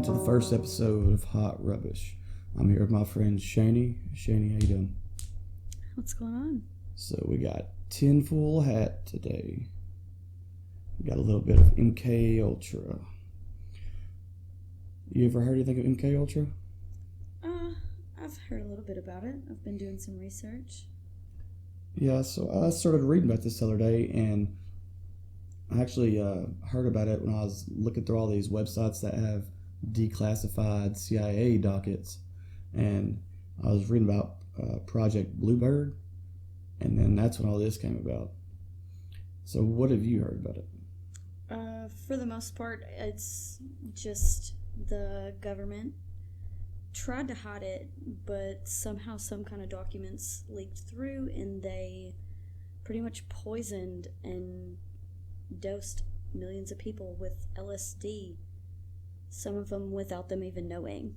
to the first episode of Hot Rubbish. I'm here with my friend Shani. Shani, how you doing? What's going on? So we got Tinfoil Hat today. We got a little bit of MK Ultra. You ever heard anything of MK Ultra? I've heard a little bit about it. I've been doing some research. Yeah, so I started reading about this the other day, and I actually heard about it when I was looking through all these websites that have declassified CIA dockets, and I was reading about Project Bluebird, and then that's when all this came about. So what have you heard about it? For the most part, it's just the government tried to hide it, but somehow some kind of documents leaked through, and they pretty much poisoned and dosed millions of people with LSD, some of them without them even knowing.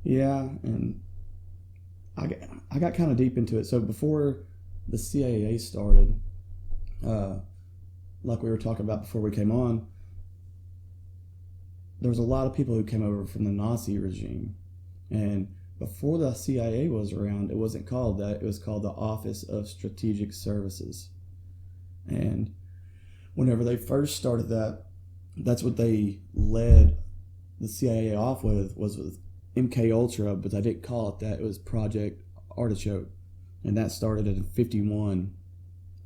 Yeah, and I got kind of deep into it. So before the CIA started, like we were talking about before we came on, there was a lot of people who came over from the Nazi regime. And before the CIA was around, it wasn't called that. It was called the Office of Strategic Services. And whenever they first started that, that's what they led the CIA off with, was with MK Ultra, but they didn't call it that. It was Project Artichoke. And that started in 1951.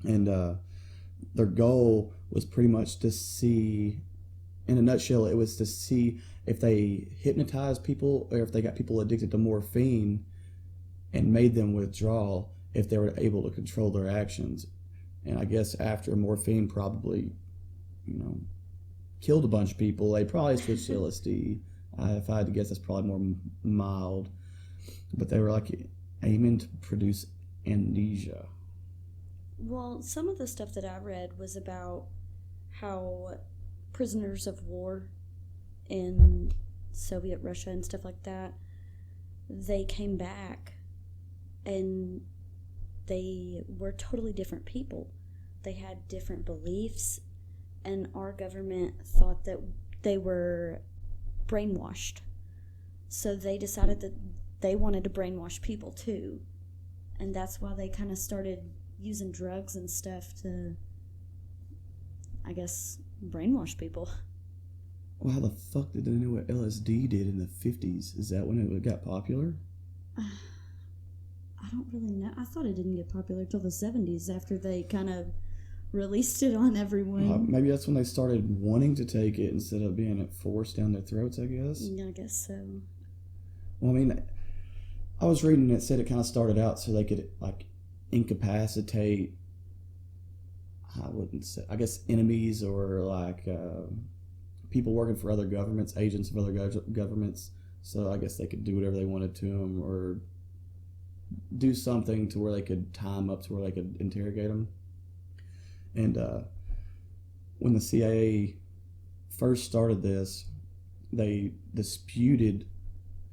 And their goal was pretty much to see, in a nutshell, it was to see if they hypnotized people or if they got people addicted to morphine and made them withdraw, if they were able to control their actions. And I guess after morphine probably, killed a bunch of people, they probably switched to LSD. If I had to guess, that's probably more mild. But they were like aiming to produce amnesia. Well, some of the stuff that I read was about how prisoners of war in Soviet Russia and stuff like that, they came back and they were totally different people. They had different beliefs, and our government thought that they were brainwashed. So they decided that they wanted to brainwash people too. And that's why they kind of started using drugs and stuff to, I guess, brainwash people. Well, how the fuck did they know what LSD did in the 50s? Is that when it got popular? I don't really know. I thought it didn't get popular till the 70s after they kind of released it on everyone. Maybe that's when they started wanting to take it instead of being forced down their throats, I guess. Yeah, I guess so. Well, I mean, I was reading it said it kind of started out so they could, like, incapacitate, I wouldn't say, I guess, enemies or, like, people working for other governments, agents of other governments. So I guess they could do whatever they wanted to them or do something to where they could tie them up to where they could interrogate them. And when the CIA first started this, they disputed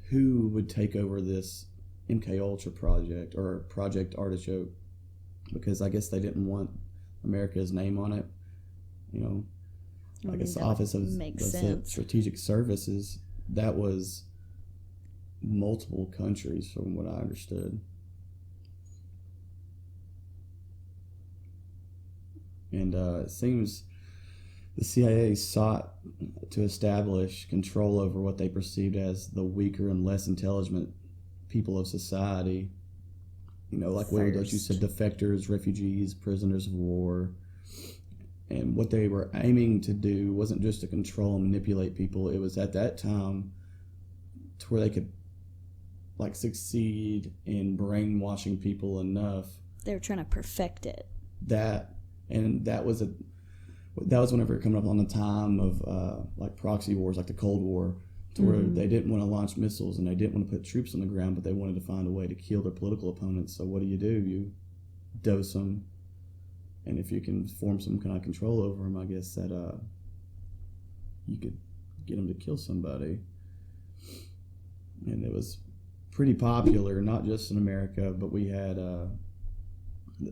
who would take over this MK Ultra project or Project Artichoke, because I guess they didn't want America's name on it. I guess the Office of Strategic Services, that was multiple countries from what I understood. And it seems the CIA sought to establish control over what they perceived as the weaker and less intelligent people of society. Like what you said, defectors, refugees, prisoners of war. And what they were aiming to do wasn't just to control and manipulate people. It was at that time to where they could, like, succeed in brainwashing people enough. They were trying to perfect it. That was whenever it came up on the time of like proxy wars, like the Cold War, to where they didn't want to launch missiles and they didn't want to put troops on the ground, but they wanted to find a way to kill their political opponents. So what do? You dose them, and if you can form some kind of control over them, I guess that you could get them to kill somebody. And it was pretty popular, not just in America, but we had the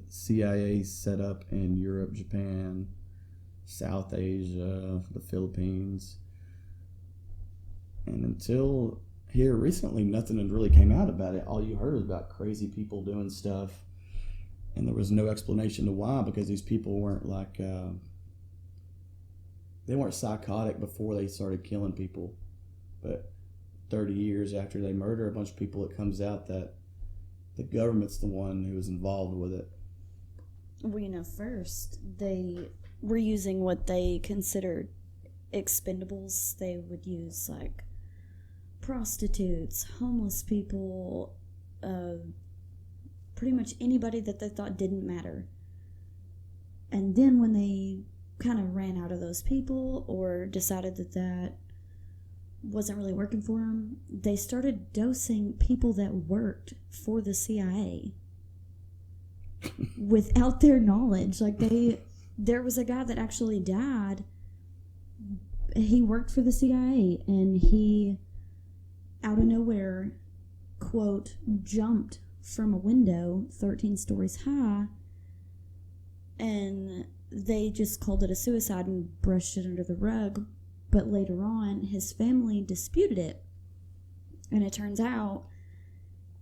CIA set up in Europe, Japan, South Asia, the Philippines. And until here recently, nothing had really came out about it. All you heard was about crazy people doing stuff, and there was no explanation to why, because these people weren't like they weren't psychotic before they started killing people. But 30 years after they murder a bunch of people, it comes out that the government's the one who was involved with it. Well, first they were using what they considered expendables. They would use like prostitutes, homeless people, pretty much anybody that they thought didn't matter. And then when they kind of ran out of those people or decided that that wasn't really working for them, they started dosing people that worked for the CIA without their knowledge. Like there was a guy that actually died. He worked for the CIA, and he, out of nowhere, quote, jumped from a window 13 stories high, and they just called it a suicide and brushed it under the rug. But later on, his family disputed it, and it turns out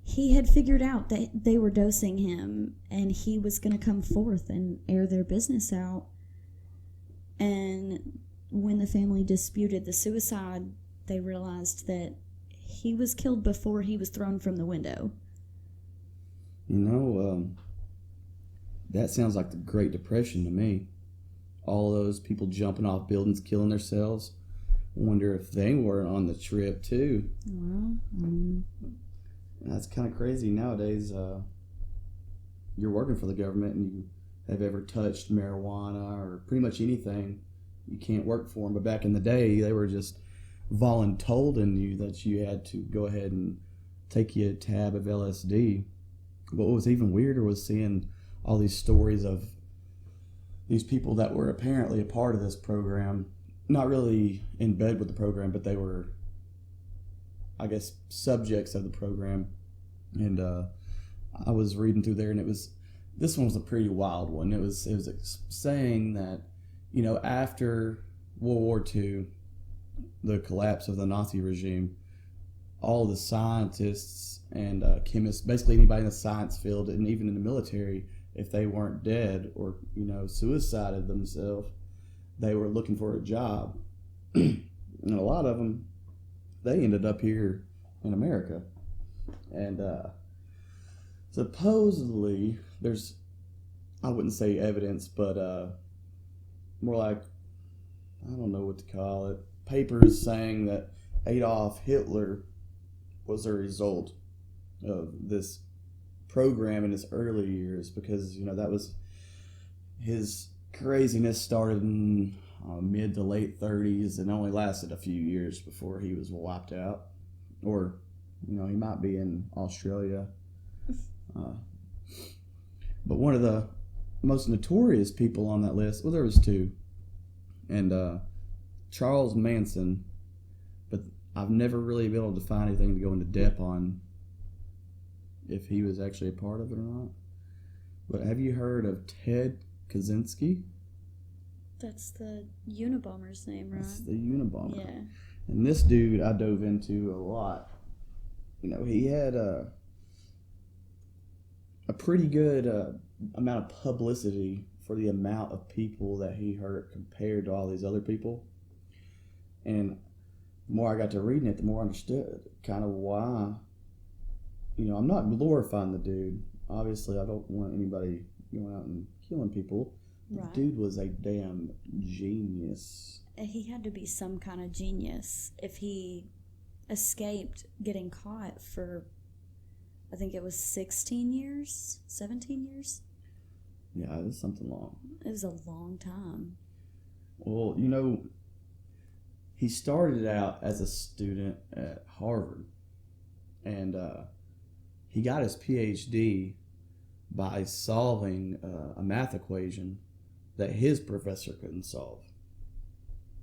he had figured out that they were dosing him, and he was going to come forth and air their business out. And when the family disputed the suicide, they realized that he was killed before he was thrown from the window. That sounds like the Great Depression to me. All those people jumping off buildings, killing themselves. Wonder if they were on the trip too. Well, That's kind of crazy nowadays. You're working for the government and you have ever touched marijuana or pretty much anything, you can't work for them. But back in the day, they were just voluntolding you that you had to go ahead and take you a tab of LSD. But what was even weirder was seeing all these stories of these people that were apparently a part of this program, not really in bed with the program, but they were, I guess, subjects of the program. And I was reading through there, and this one was a pretty wild one. It was saying that, after World War II, the collapse of the Nazi regime, all the scientists and chemists, basically anybody in the science field and even in the military, if they weren't dead or suicided themselves, they were looking for a job. And a lot of them, they ended up here in America. And supposedly there's, I wouldn't say evidence, but more like, I don't know what to call it, papers saying that Adolf Hitler was a result of this program in his early years, because that was his craziness started in mid to late 30s and only lasted a few years before he was wiped out. Or he might be in Australia. But one of the most notorious people on that list, well, there was two, and Charles Manson, but I've never really been able to find anything to go into depth on if he was actually a part of it or not. But have you heard of Ted Kaczynski? That's the Unabomber's name, right? That's the Unabomber. Yeah. And this dude I dove into a lot. He had a pretty good amount of publicity for the amount of people that he hurt compared to all these other people. And the more I got to reading it, the more I understood kind of why. I'm not glorifying the dude. Obviously, I don't want anybody going out and killing people. Right. The dude was a damn genius. He had to be some kind of genius if he escaped getting caught for, I think it was 16 years, 17 years. Yeah, it was something long. It was a long time. Well, he started out as a student at Harvard, and he got his PhD by solving a math equation that his professor couldn't solve.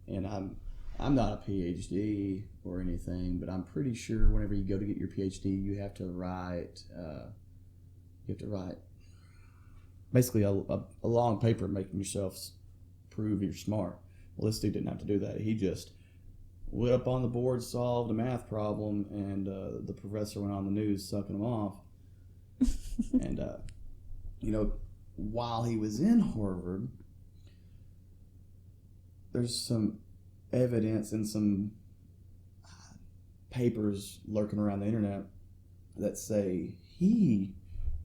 And I'm not a PhD or anything, but I'm pretty sure whenever you go to get your PhD, you have to write basically a long paper making yourself prove you're smart. Well, this dude didn't have to do that. He just lit up on the board, solved a math problem, and the professor went on the news sucking him off. And, while he was in Harvard, there's some evidence and some papers lurking around the internet that say he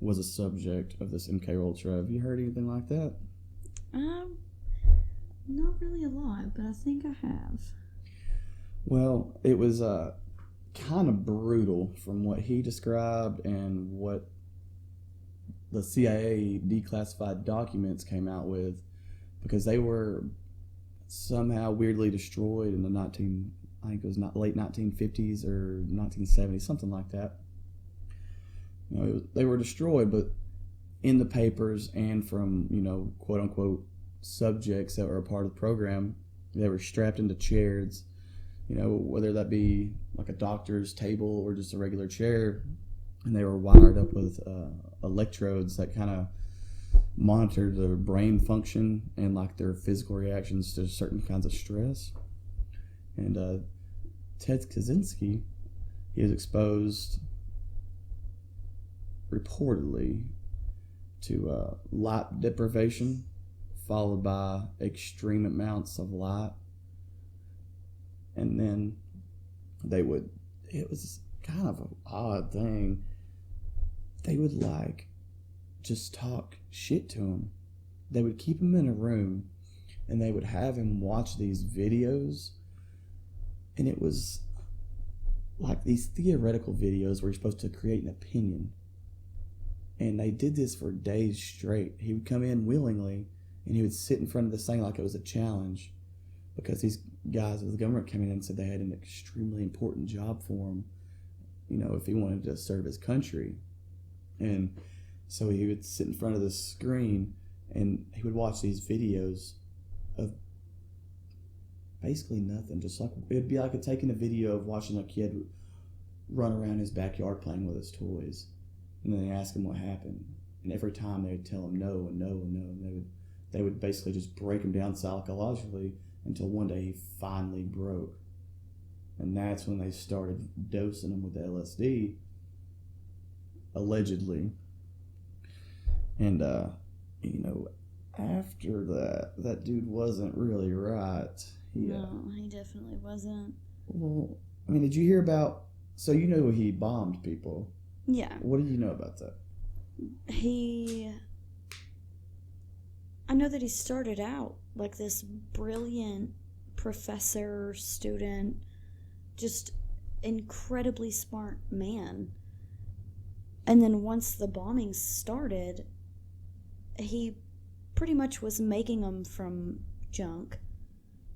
was a subject of this MK Ultra. Have you heard anything like that? Not really a lot, but I think I have. Well, it was kind of brutal from what he described and what the CIA declassified documents came out with, because they were somehow weirdly destroyed in the late 1950s or 1970s, something like that. They were destroyed, but in the papers and from, quote unquote subjects that were a part of the program, they were strapped into chairs, whether that be like a doctor's table or just a regular chair, and they were wired up with electrodes that kind of monitored their brain function and like their physical reactions to certain kinds of stress. And Ted Kaczynski, he was exposed reportedly to light deprivation followed by extreme amounts of light. And then it was kind of an odd thing, they would just talk shit to him. They would keep him in a room and they would have him watch these videos, and it was like these theoretical videos where you're supposed to create an opinion. And they did this for days straight. He would come in willingly and he would sit in front of this thing like it was a challenge, because these guys with the government came in and said they had an extremely important job for him, if he wanted to serve his country. And so he would sit in front of this screen and he would watch these videos of basically nothing. Just like it'd be like taking a video of watching a kid run around his backyard playing with his toys, and then they ask him what happened, and every time they would tell him no and no and no, and they would basically just break him down psychologically until one day he finally broke. And that's when they started dosing him with LSD, allegedly. And after that dude wasn't really right. No, he definitely wasn't. Well, did you hear about, so he bombed people? Yeah. What do you know about that? I know that he started out like this brilliant professor, student, just incredibly smart man. And then once the bombings started, he pretty much was making them from junk.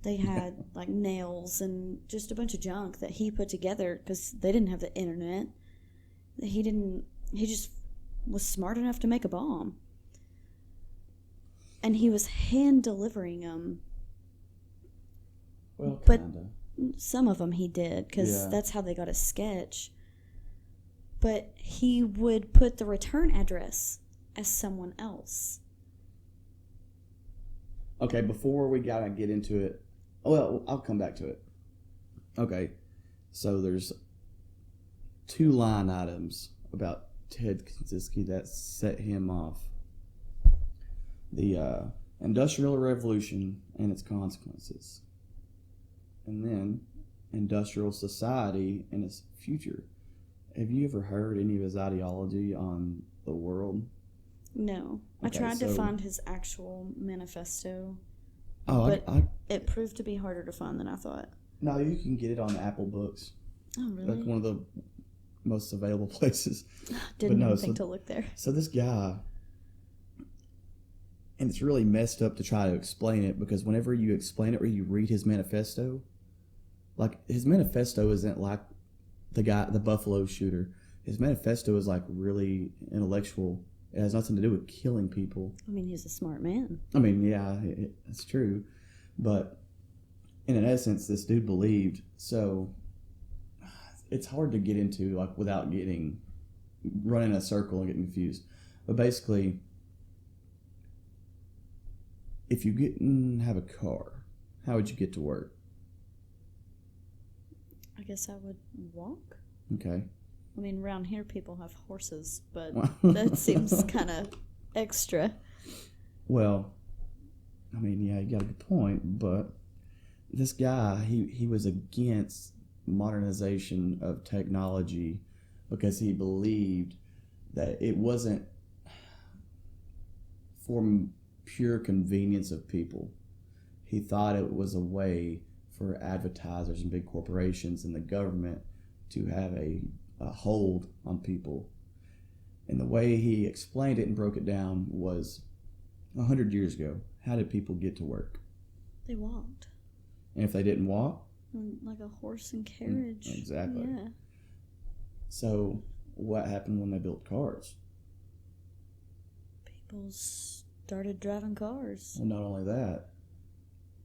They had like nails and just a bunch of junk that he put together because they didn't have the internet. He just was smart enough to make a bomb. And he was hand delivering them. Well, but kinda. Some of them he did, because that's how they got a sketch. But he would put the return address as someone else. Okay, before we gotta get into it, well, I'll come back to it. Okay, so there's 2 line items about Ted Kaczynski that set him off. The Industrial Revolution and its consequences. And then Industrial Society and its future. Have you ever heard any of his ideology on the world? No. Okay, I tried to find his actual manifesto. Oh, but it proved to be harder to find than I thought. No, you can get it on Apple Books. Oh, really? Like one of the most available places. Didn't even think to look there. So this guy, and it's really messed up to try to explain it, because whenever you explain it or you read his manifesto, like his manifesto isn't like the Buffalo shooter. His manifesto is like really intellectual. It has nothing to do with killing people. I mean, he's a smart man. I mean, yeah, it's true. But in essence, this dude believed. So it's hard to get into like without running a circle and getting confused. But basically, if you have a car, how would you get to work? I guess I would walk. Okay. I mean, around here people have horses, but that seems kind of extra. Well, I mean, yeah, you got a good point, but this guy, he was against modernization of technology because he believed that it wasn't for pure convenience of people. He thought it was a way for advertisers and big corporations and the government to have a hold on people. And the way he explained it and broke it down was 100 years ago, how did people get to work? They walked. And if they didn't walk? Like a horse and carriage. Exactly. Yeah. So what happened when they built cars? People started driving cars. Well, not only that.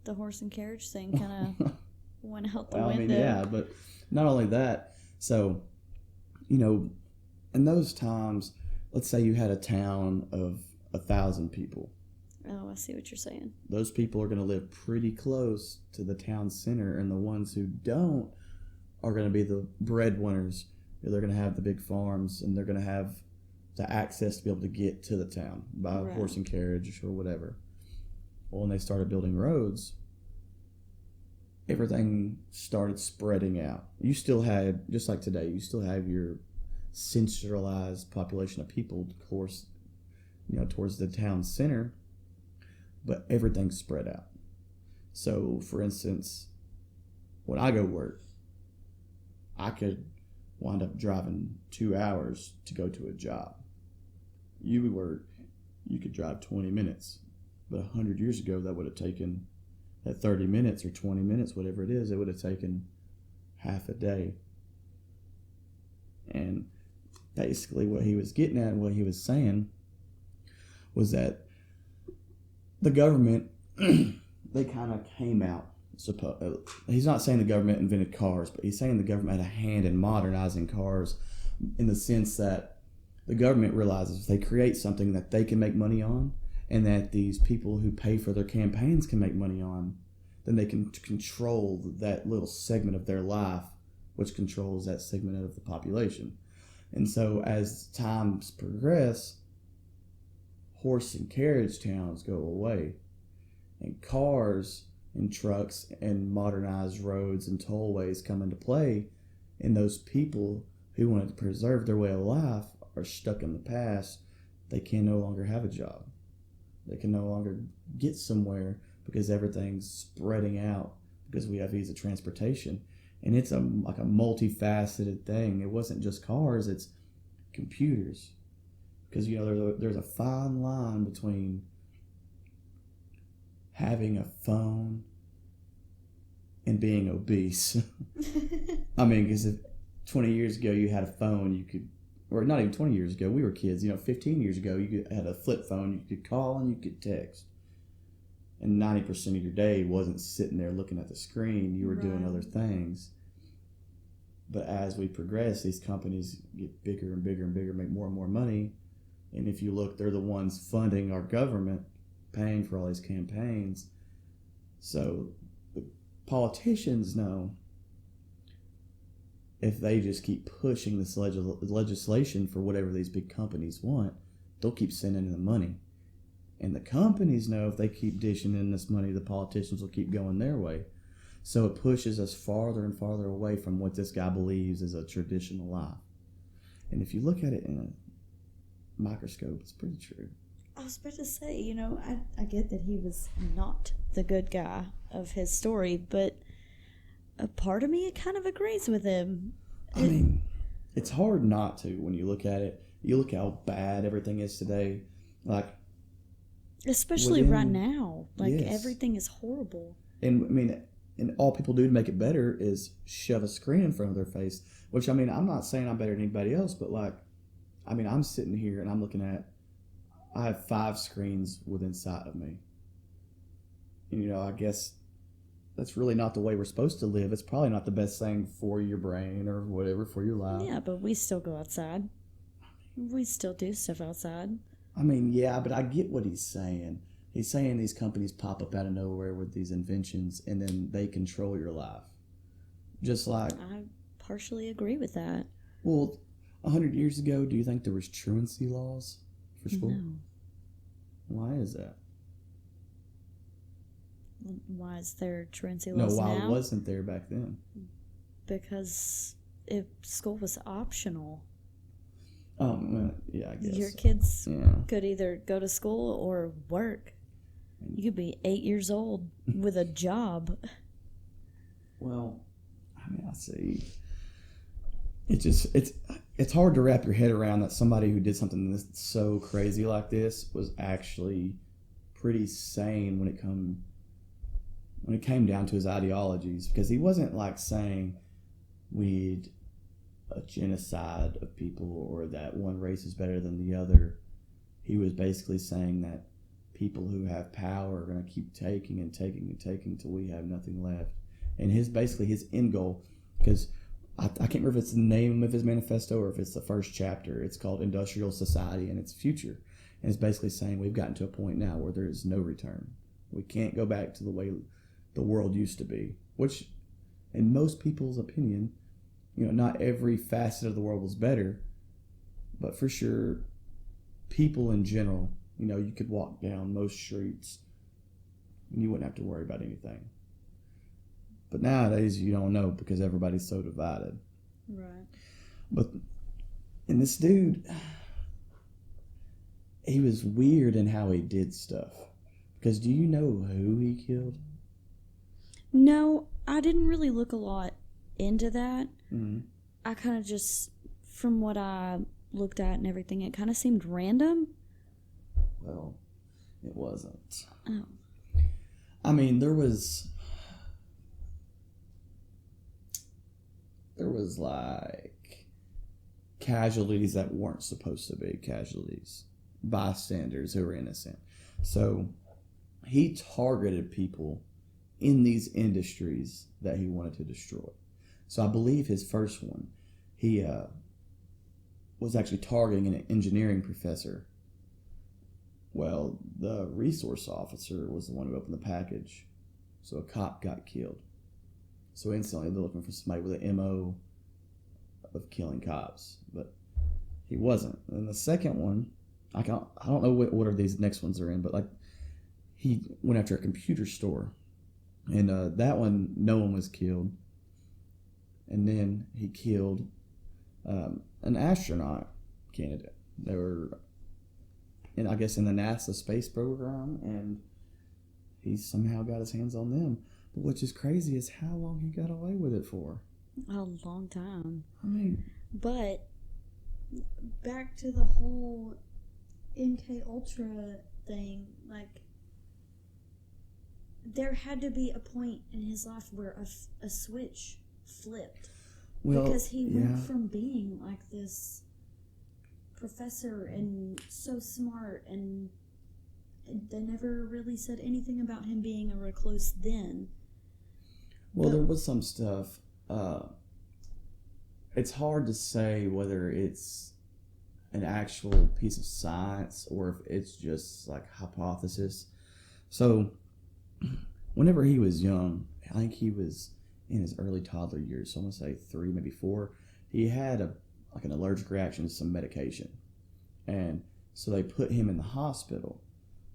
The horse and carriage thing kind of went out the Well, window. I mean, yeah, but not only that. So, you know, in those times, let's say you had a town of 1,000 people. Oh, I see what you're saying. Those people are going to live pretty close to the town center, and the ones who don't are going to be the breadwinners. They're going to have the big farms, and they're going to have the access to be able to get to the town by horse and carriage or whatever. Well, when they started building roads, everything started spreading out. You still had, just like today, you still have your centralized population of people, of course, you know, towards the town center, but everything's spread out. So, for instance, when I go work, I could wind up driving 2 hours to go to a job. You work, you could drive 20 minutes, but 100 years ago, that would have taken that 30 minutes or 20 minutes, whatever it is, it would have taken half a day. And basically what he was getting at and what he was saying was that the government, they kind of came out. He's not saying the government invented cars, but he's saying the government had a hand in modernizing cars in the sense that the government realizes if they create something that they can make money on and that these people who pay for their campaigns can make money on, then they can control that little segment of their life, which controls that segment of the population. And so as times progress, horse and carriage towns go away, and cars and trucks and modernized roads and tollways come into play, and those people who want to preserve their way of life are stuck in the past. They can no longer have a job. They can no longer get somewhere because everything's spreading out because we have ease of transportation. And it's like a multifaceted thing. It wasn't just cars, it's computers. Because, you know, there's a fine line between having a phone and being obese. I mean, because if 20 years ago you had a phone, you could, or not even 20 years ago, we were kids, 15 years ago, you had a flip phone, you could call and you could text. And 90% of your day wasn't sitting there looking at the screen, you were doing other things. But as we progress, these companies get bigger and bigger and bigger, make more and more money. And if you look, they're the ones funding our government, paying for all these campaigns. So the politicians know if they just keep pushing this legislation for whatever these big companies want, they'll keep sending in the money. And the companies know if they keep dishing in this money, the politicians will keep going their way. So it pushes us farther and farther away from what this guy believes is a traditional life. And if you look at it in a microscope, it's pretty true. I was about to say, I get that he was not the good guy of his story, but a part of me kind of agrees with him. I mean, it's hard not to when you look at it. You look how bad everything is today. Like, especially right now. Like, yes. Everything is horrible. And, I mean, and all people do to make it better is shove a screen in front of their face. Which, I mean, I'm not saying I'm better than anybody else, but, like, I mean, I'm sitting here and I'm looking at, I have 5 screens within sight of me. And, I guess that's really not the way we're supposed to live. It's probably not the best thing for your brain or whatever, for your life. Yeah, but we still go outside. We still do stuff outside. I mean, yeah, but I get what he's saying. He's saying these companies pop up out of nowhere with these inventions and then they control your life. Just like, I partially agree with that. well, 100 years ago, do you think there was truancy laws for school? No. Why is that? Why is there truancy No, laws why now? wasn't there back then? Because if school was optional, Yeah, I guess. your kids Yeah. could either go to school or work. You could be 8 years old with a job. Well, I mean, I see. It's hard to wrap your head around that somebody who did something this so crazy like this was actually pretty sane when it came down to his ideologies, because he wasn't like saying we'd a genocide of people or that one race is better than the other. He was basically saying that people who have power are going to keep taking and taking and taking till we have nothing left. And his end goal, because I can't remember if it's the name of his manifesto or if it's the first chapter. It's called Industrial Society and Its Future. And it's basically saying we've gotten to a point now where there is no return. We can't go back to the way the world used to be, which in most people's opinion, not every facet of the world was better, but for sure, people in general, you could walk down most streets and you wouldn't have to worry about anything. But nowadays, you don't know because everybody's so divided. Right. And this dude, he was weird in how he did stuff. Because do you know who he killed? No, I didn't really look a lot into that. Mm-hmm. I kind of just, from what I looked at and everything, it kind of seemed random. Well, it wasn't. Oh. I mean, there was like casualties that weren't supposed to be casualties, bystanders who were innocent. So he targeted people in these industries that he wanted to destroy. So I believe his first one, he was actually targeting an engineering professor. Well, the resource officer was the one who opened the package. So a cop got killed. So instantly they're looking for somebody with an MO of killing cops. But he wasn't. And the second one, I don't know what order these next ones are in, but like he went after a computer store. And that one, no one was killed. And then he killed an astronaut candidate. They were, I guess, in the NASA space program, and he somehow got his hands on them. But what's just crazy is how long he got away with it for. A long time. I mean, but back to the whole MK Ultra thing, like, there had to be a point in his life where a switch flipped. well, Because he went yeah. from being like this professor and so smart, and they never really said anything about him being a recluse then. Well, But- there was some stuff. It's hard to say whether it's an actual piece of science or if it's just like hypothesis. So, whenever he was young, I think he was in his early toddler years, so I'm going to say 3, maybe 4, he had an allergic reaction to some medication. And so they put him in the hospital.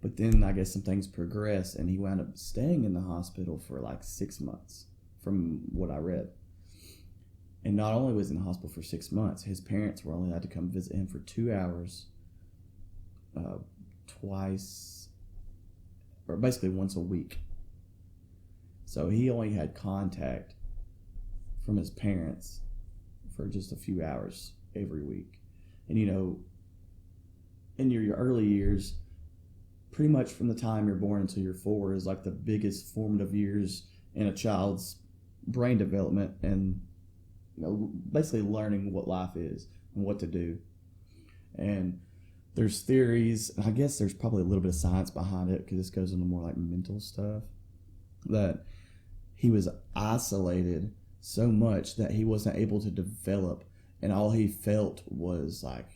But then I guess some things progressed and he wound up staying in the hospital for like 6 months from what I read. And not only was he in the hospital for 6 months, his parents were only allowed to come visit him for 2 hours twice, or basically once a week. So he only had contact from his parents for just a few hours every week. And in your early years, pretty much from the time you're born until you're 4 is like the biggest formative years in a child's brain development and basically learning what life is and what to do. And there's theories, and I guess there's probably a little bit of science behind it because this goes into more like mental stuff, that he was isolated so much that he wasn't able to develop, and all he felt was like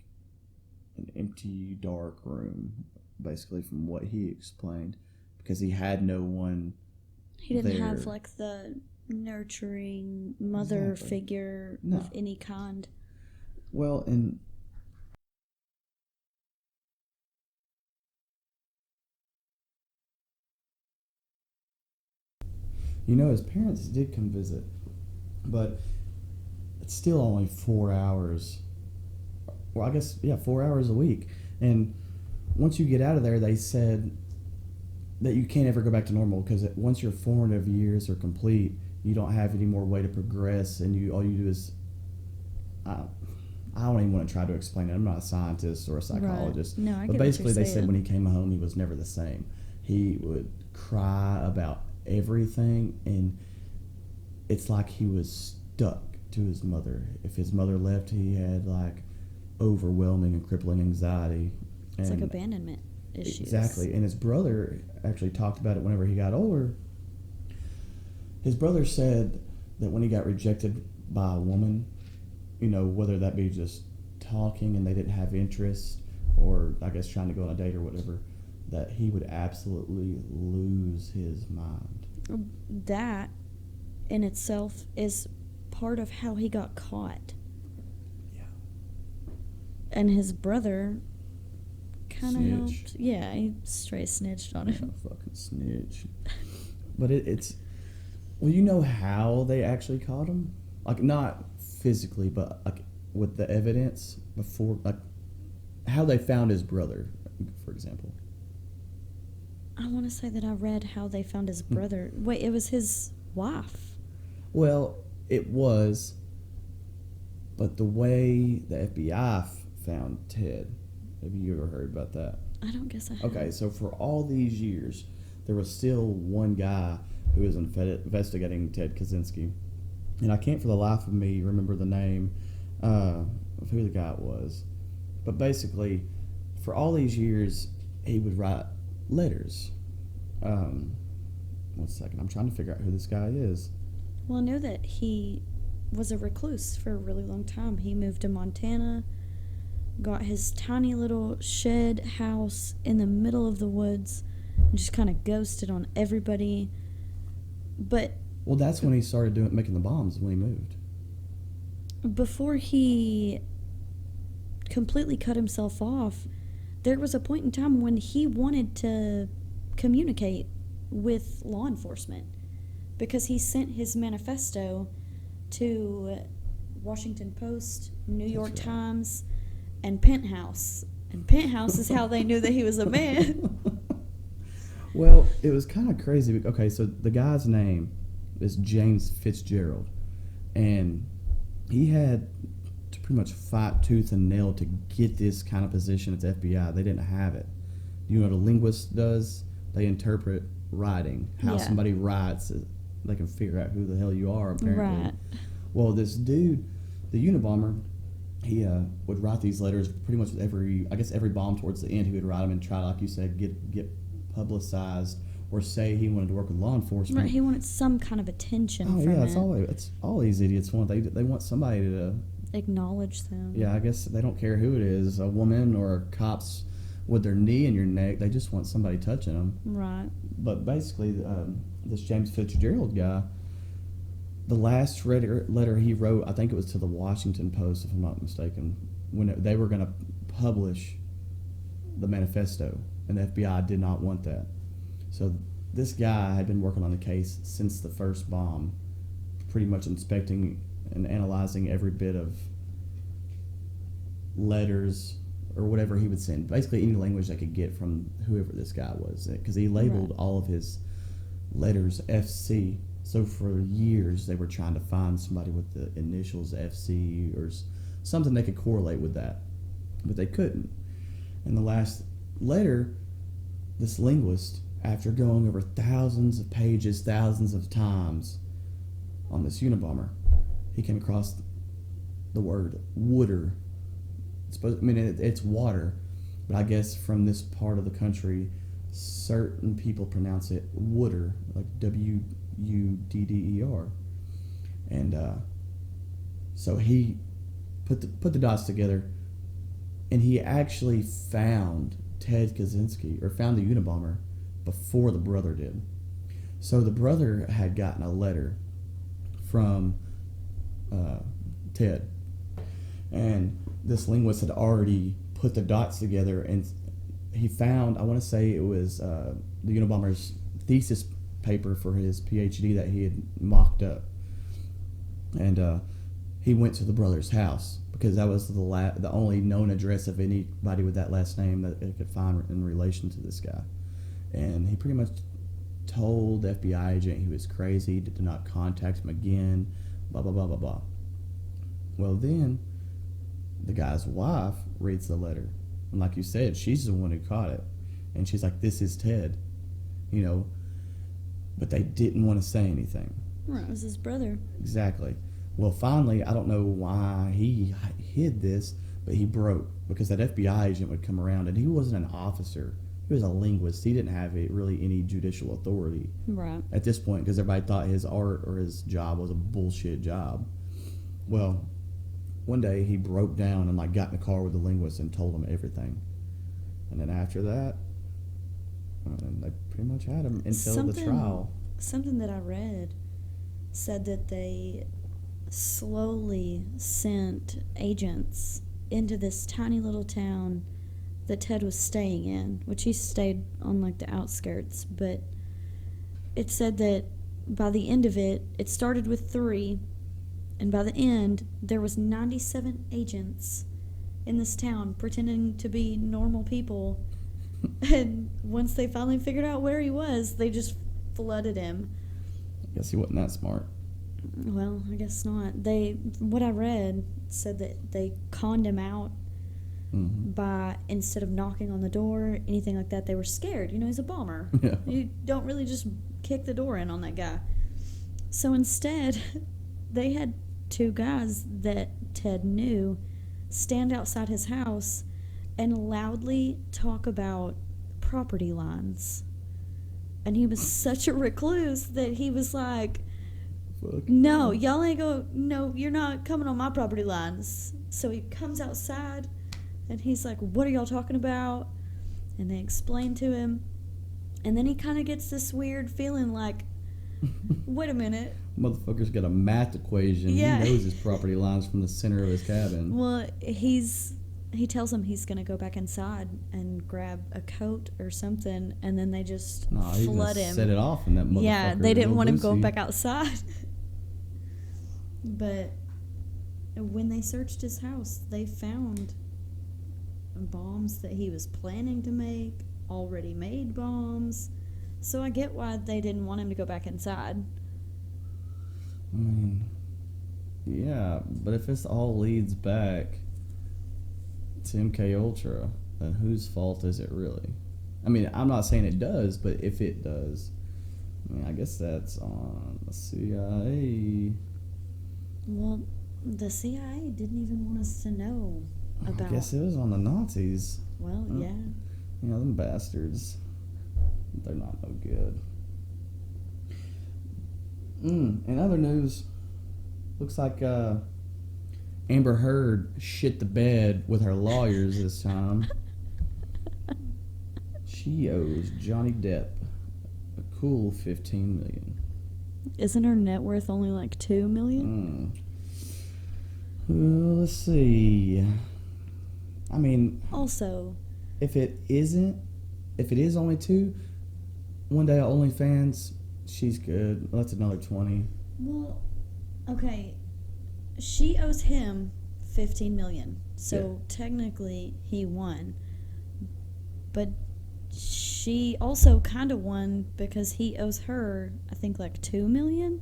an empty, dark room, basically, from what he explained, because he had no one He didn't there. have like the nurturing mother Exactly. figure No. of any kind. Well, and his parents did come visit, but it's still only 4 hours. Well, I guess, yeah, 4 hours a week. And once you get out of there, they said that you can't ever go back to normal because once your formative years are complete, you don't have any more way to progress, and all you do is. I don't even want to try to explain it. I'm not a scientist or a psychologist. Right. No, I but get basically, what you're they said saying. when he came home, he was never the same. He would cry about everything, and it's like he was stuck to his mother. If his mother left, he had like overwhelming and crippling anxiety. It's like And abandonment issues. exactly. And his brother actually talked about it whenever he got older. His brother said that when he got rejected by a woman, whether that be just talking and they didn't have interest, or I guess trying to go on a date or whatever, that he would absolutely lose his mind. That in itself is part of how he got caught. Yeah. And his brother kind of Snitch. helped. Yeah, he straight snitched on him. Fucking snitch. But it's. Well, you know how they actually caught him? Like, not physically, but like with the evidence before, like how they found his brother, for example. I want to say that I read how they found his brother. Wait, it was his wife. Well, it was, but the way the FBI found Ted, have you ever heard about that? I don't guess I have. Okay, so for all these years, there was still one guy who was investigating Ted Kaczynski. And I can't for the life of me remember the name of who the guy was. But basically, for all these years, he would write letters. One second, I'm trying to figure out who this guy is. Well, I know that he was a recluse for a really long time. He moved to Montana, got his tiny little shed house in the middle of the woods, and just kind of ghosted on everybody. But well, that's when he started making the bombs when he moved. before he completely cut himself off, there was a point in time when he wanted to communicate with law enforcement because he sent his manifesto to Washington Post, New York right. Times, and Penthouse. And Penthouse is how they knew that he was a man. Well, it was kind of crazy. Okay, so the guy's name is James Fitzgerald, and he had to pretty much fight tooth and nail to get this kind of position at the FBI. They didn't have it. You know what a linguist does? They interpret writing. How somebody writes, they can figure out who the hell you are, apparently. Right. Well, this dude, the Unabomber, he would write these letters pretty much with every bomb towards the end. He would write them and try, like you said, get publicized or say he wanted to work with law enforcement. Right, he wanted some kind of attention from yeah, it. it's all these idiots want. They want somebody to Acknowledge them. Yeah, I guess they don't care who it is, a woman or cops with their knee in your neck. They just want somebody touching them. Right. But basically, this James Fitzgerald guy, the last letter he wrote, I think it was to the Washington Post, if I'm not mistaken, when they were going to publish the manifesto, and the FBI did not want that. So this guy had been working on the case since the first bomb, pretty much inspecting and analyzing every bit of letters or whatever he would send, basically any language they could get from whoever this guy was, because he labeled all of his letters FC. So for years they were trying to find somebody with the initials FC or something they could correlate with that, but they couldn't. And the last letter, this linguist, after going over thousands of pages, thousands of times on this Unabomber, he came across the word water. It's water, but I guess from this part of the country, certain people pronounce it wooder, like Wudder. And so he put the dots together, and he actually found Ted Kaczynski, or found the Unabomber, before the brother did. So the brother had gotten a letter from Ted. And this linguist had already put the dots together, and he found, I want to say it was the Unabomber's thesis paper for his PhD that he had mocked up. And he went to the brother's house because that was the only known address of anybody with that last name that it could find in relation to this guy. And he pretty much told the FBI agent he was crazy, to not contact him again, blah, blah, blah, blah, blah. Well, then the guy's wife reads the letter. And like you said, she's the one who caught it. And she's like, this is Ted. You know, but they didn't want to say anything. Well, it was his brother. Exactly. Well, finally, I don't know why he hid this, but he broke because that FBI agent would come around, and he wasn't an officer. He was a linguist. He didn't have really any judicial authority Right. at this point because everybody thought his art or his job was a bullshit job. Well, one day he broke down and got in the car with the linguist and told him everything. And then after that, they pretty much had him until the trial. Something that I read said that they slowly sent agents into this tiny little town that Ted was staying in, which he stayed on the outskirts, but it said that by the end of it, it started with 3, and by the end, there was 97 agents in this town pretending to be normal people. And once they finally figured out where he was, they just flooded him. I guess he wasn't that smart. Well, I guess not. What I read said that they conned him out by, instead of knocking on the door, anything like that, they were scared. You know, he's a bomber. Yeah. You don't really just kick the door in on that guy. So instead, they had 2 guys that Ted knew stand outside his house and loudly talk about property lines. And he was such a recluse that he was like, no, y'all ain't no, you're not coming on my property lines. So he comes outside and he's like, what are y'all talking about? And they explain to him. And then he kind of gets this weird feeling like, wait a minute. Motherfucker's got a math equation. Yeah. He knows his property lines from the center of his cabin. Well, he tells him he's going to go back inside and grab a coat or something, and then they just flood him. Set it off, and that motherfucker. Yeah, they didn't want him going back outside. But when they searched his house, they found bombs that he was planning to make, already made bombs. So I get why they didn't want him to go back inside. I mean, yeah, but if this all leads back to MK Ultra, then whose fault is it really? I mean, I'm not saying it does, but if it does, I mean, I guess that's on the CIA. Well, the CIA didn't even want us to know about. I guess it was on the Nazis. Well, yeah. You know, them bastards. They're not no good. In other news, looks like Amber Heard shit the bed with her lawyers this time. She owes Johnny Depp a cool $15 million. Isn't her net worth only like $2 million? Well, let's see. I mean, Also, if it is only 2, one day OnlyFans, she's good. That's another 20. well, okay, she owes him $15 million. So technically he won. But she also kind of won because he owes her, I think, like $2 million.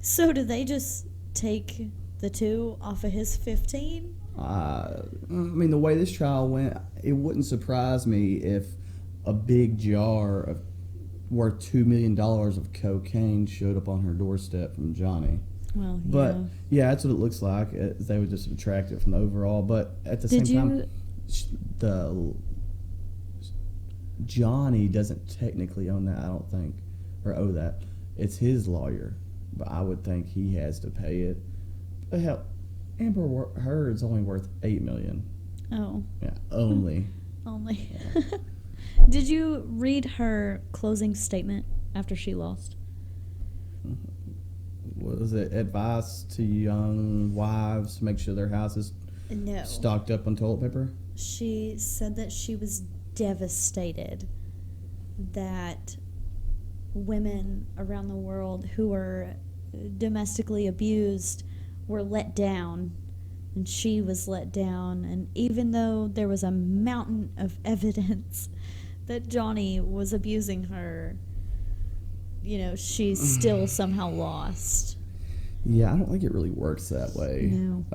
So do they just take the 2 off of his 15? I mean, the way this trial went, it wouldn't surprise me if a big jar of worth $2 million of cocaine showed up on her doorstep from Johnny. Well, yeah. But yeah, that's what it looks like. They would just subtract it from the overall. But at the same time, the Johnny doesn't technically own that, I don't think, or owe that. It's his lawyer, but I would think he has to pay it. But hell, Amber Heard's only worth $8 million. Oh. Yeah, only. Only. Did you read her closing statement after she lost? Was it advice to young wives to make sure their house is No. stocked up on toilet paper? She said that she was devastated that women around the world who were domestically abused were let down, and she was let down. And even though there was a mountain of evidence that Johnny was abusing her, she still somehow lost. Yeah, I don't think it really works that way. No.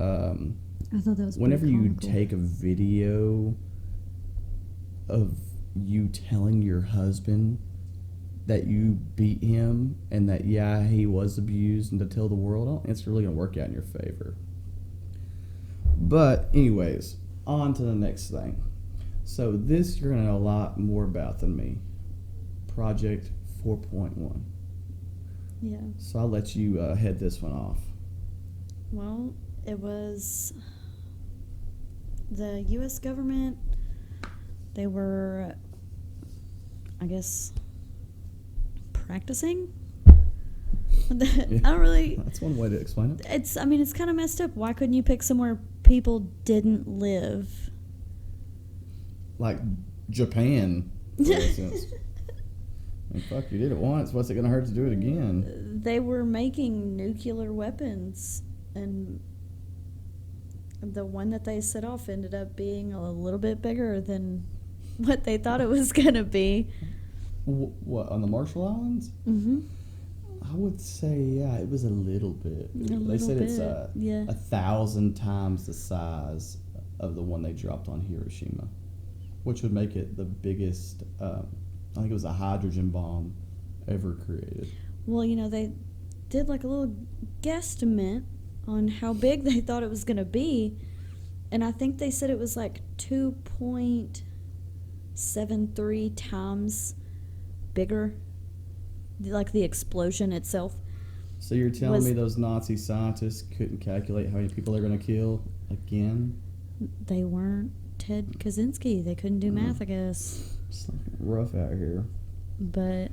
I thought that was whenever pretty you comical. take a video of you telling your husband that you beat him and that, yeah, he was abused, and to tell the world, I don't think it's really going to work out in your favor. But anyways, on to the next thing. So this you're going to know a lot more about than me. Project 4.1. Yeah. So I'll let you head this one off. Well, it was the U.S. government. They were, I guess, practicing. I don't really. That's one way to explain it. It's kind of messed up. Why couldn't you pick somewhere people didn't live? Like Japan, for instance. And fuck, you did it once. What's it going to hurt to do it again? They were making nuclear weapons, and the one that they set off ended up being a little bit bigger than what they thought it was going to be. What, on the Marshall Islands? Mm-hmm. I would say, yeah, it was a little bit. They said it's 1,000 times the size of the one they dropped on Hiroshima, which would make it the biggest, I think it was a hydrogen bomb ever created. Well, they did like a little guesstimate on how big they thought it was going to be, and I think they said it was like 2.73 times bigger, like the explosion itself. So you're telling me those Nazi scientists couldn't calculate how many people they're going to kill again? They weren't Ted Kaczynski. They couldn't do math, I guess. It's rough out here. But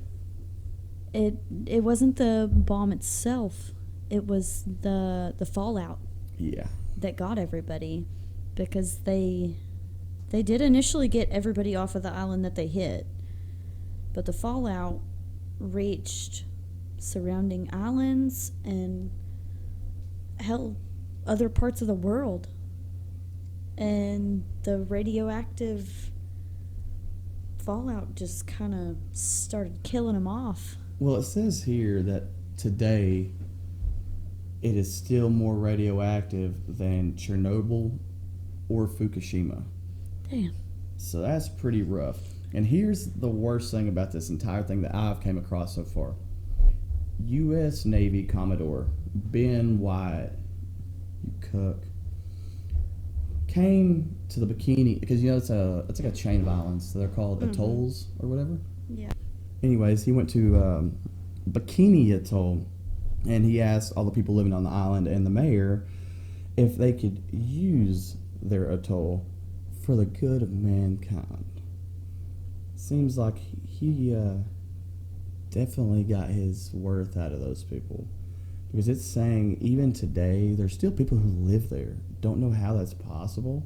it wasn't the bomb itself. It was the fallout. Yeah. That got everybody, because they did initially get everybody off of the island that they hit, but the fallout reached surrounding islands and hell, other parts of the world, and the radioactive fallout just kind of started killing them off. Well, it says here that today it is still more radioactive than Chernobyl or Fukushima. Damn. So that's pretty rough. And here's the worst thing about this entire thing that I've came across so far. U.S. Navy Commodore Ben Wyatt, you cook, came to the Bikini, because it's like a chain of islands, so they're called atolls or whatever. Yeah. Anyways, he went to Bikini Atoll, and he asked all the people living on the island and the mayor if they could use their atoll for the good of mankind. Seems like he definitely got his worth out of those people, because it's saying even today there's still people who live there. Don't know how that's possible,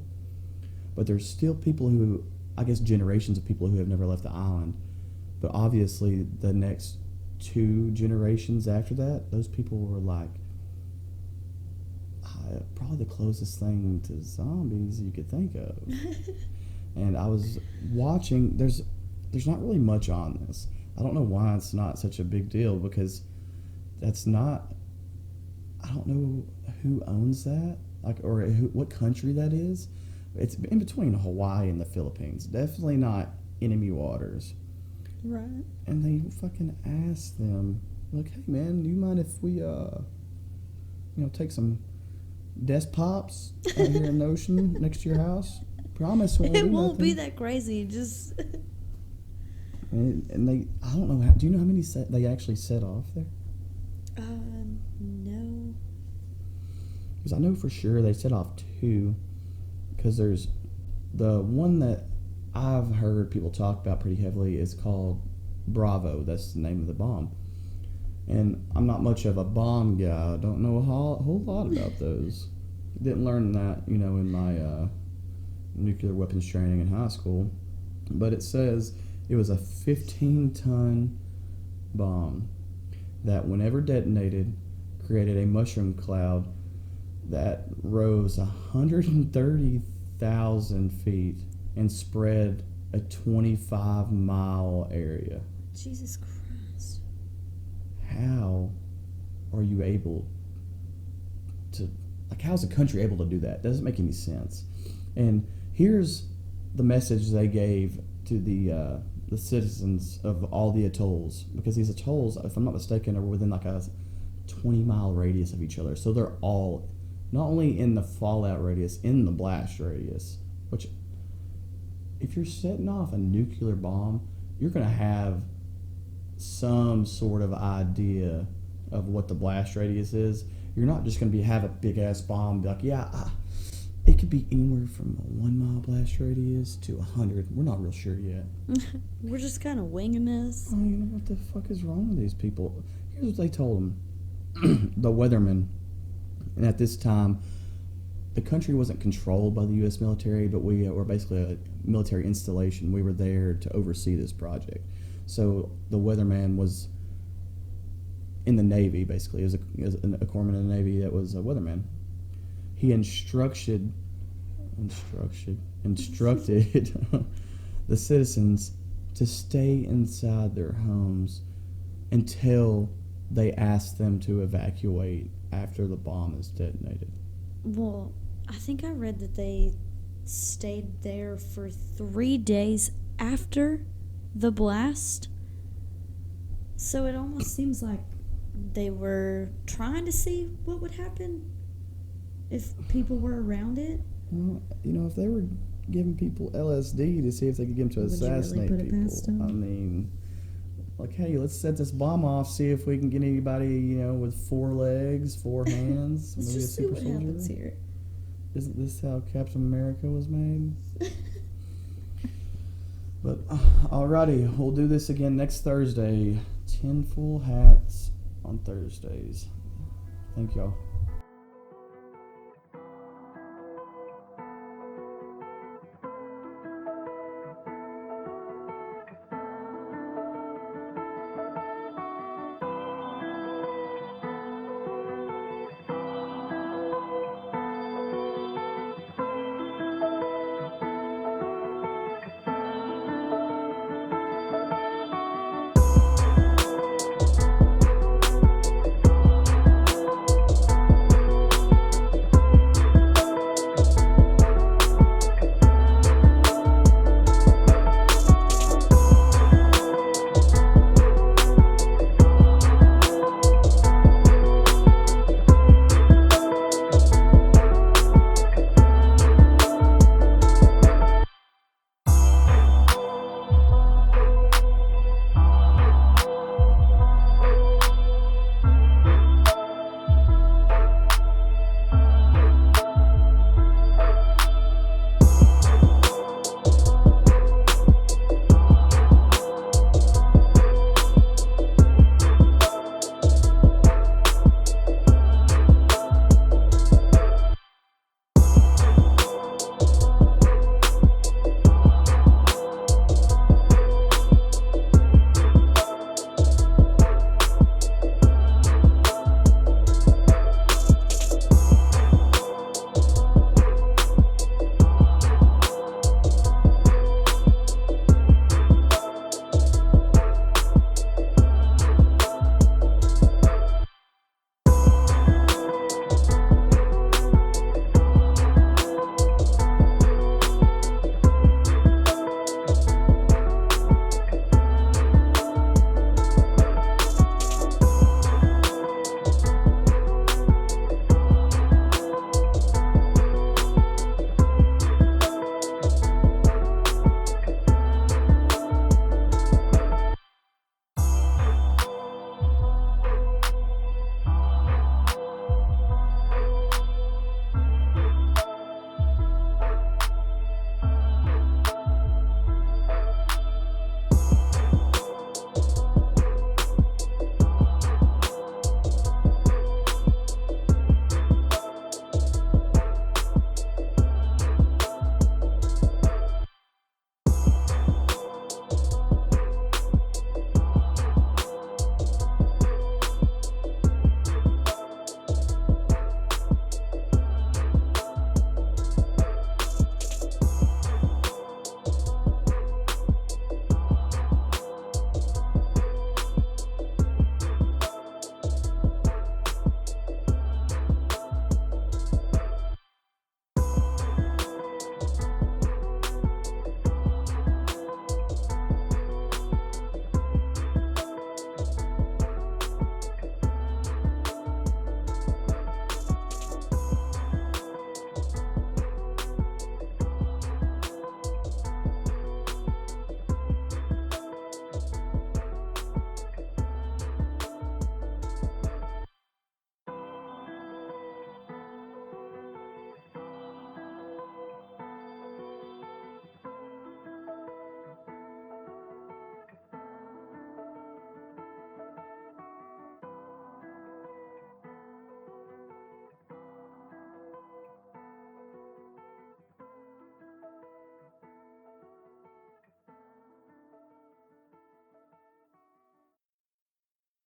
but there's still people who, I guess, generations of people who have never left the island. But obviously the next 2 generations after that, those people were like probably the closest thing to zombies you could think of. And I was watching, there's not really much on this. I don't know why it's not such a big deal, because that's not, I don't know who owns that, or what country that is. It's in between Hawaii and the Philippines. Definitely not enemy waters. Right. And they fucking asked them, like, hey man, do you mind if we take some desk pops out here in the ocean next to your house? Promise we won't do It won't be nothing." that crazy. Just And they, I don't know, do you know how many they actually set off there? no. Because I know for sure they set off 2, because there's the one that I've heard people talk about pretty heavily is called Bravo. That's the name of the bomb. And I'm not much of a bomb guy. I don't know a whole lot about those. Didn't learn that, in my nuclear weapons training in high school. But it says it was a 15-ton bomb that, whenever detonated, created a mushroom cloud that rose 130,000 feet and spread a 25-mile area. Jesus Christ. How are you able to, how's a country able to do that? Doesn't make any sense. And here's the message they gave to the citizens of all the atolls, because these atolls, if I'm not mistaken, are within a 20-mile radius of each other. So they're all not only in the fallout radius, in the blast radius, which, if you're setting off a nuclear bomb, you're going to have some sort of idea of what the blast radius is. You're not just going to have a big-ass bomb and be like, it could be anywhere from a 1 mile blast radius to 100. We're not real sure yet. We're just kind of winging this. I mean, what the fuck is wrong with these people? Here's what they told them. The weathermen, and at this time, the country wasn't controlled by the U.S. military, but we were basically a military installation. We were there to oversee this project. So the weatherman was in the Navy, basically. He was a corpsman in the Navy that was a weatherman. He instructed the citizens to stay inside their homes until they asked them to evacuate after the bomb is detonated. Well, I think I read that they stayed there for 3 days after the blast. So it almost seems like they were trying to see what would happen if people were around it. Well, if they were giving people LSD to see if they could get them to assassinate really put it people, past them? I mean, hey, let's set this bomb off, see if we can get anybody, with 4 legs, 4 hands, Let's maybe just a see super what soldier. happens here. Isn't this how Captain America was made? But alrighty, we'll do this again next Thursday. 10 full hats on Thursdays. Thank y'all.